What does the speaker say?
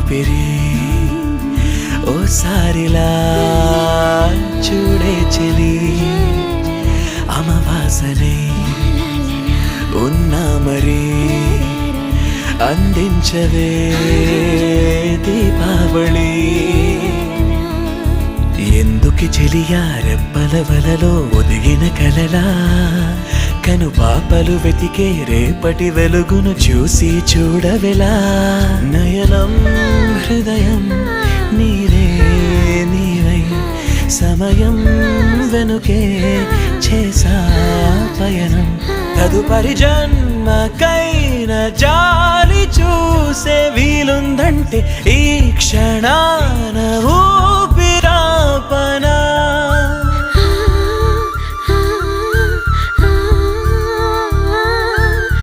ఊపిరి ఓసారిలా చూడే చెలి అమవాసనే ఉన్నా మరి అందించవే దీపావళి ఎందుకి చెలియా రెప్పల వలలో ఒదిగిన కలలా కను పాపలు వెతికే రేపటి వెలుగును చూసి చూడవెలా నయనం హృదయం నీరే నీవై సమయం వెనుకే చేసా పయనం తదుపరి జన్మకైన జాలి చూసే వీలుందంటే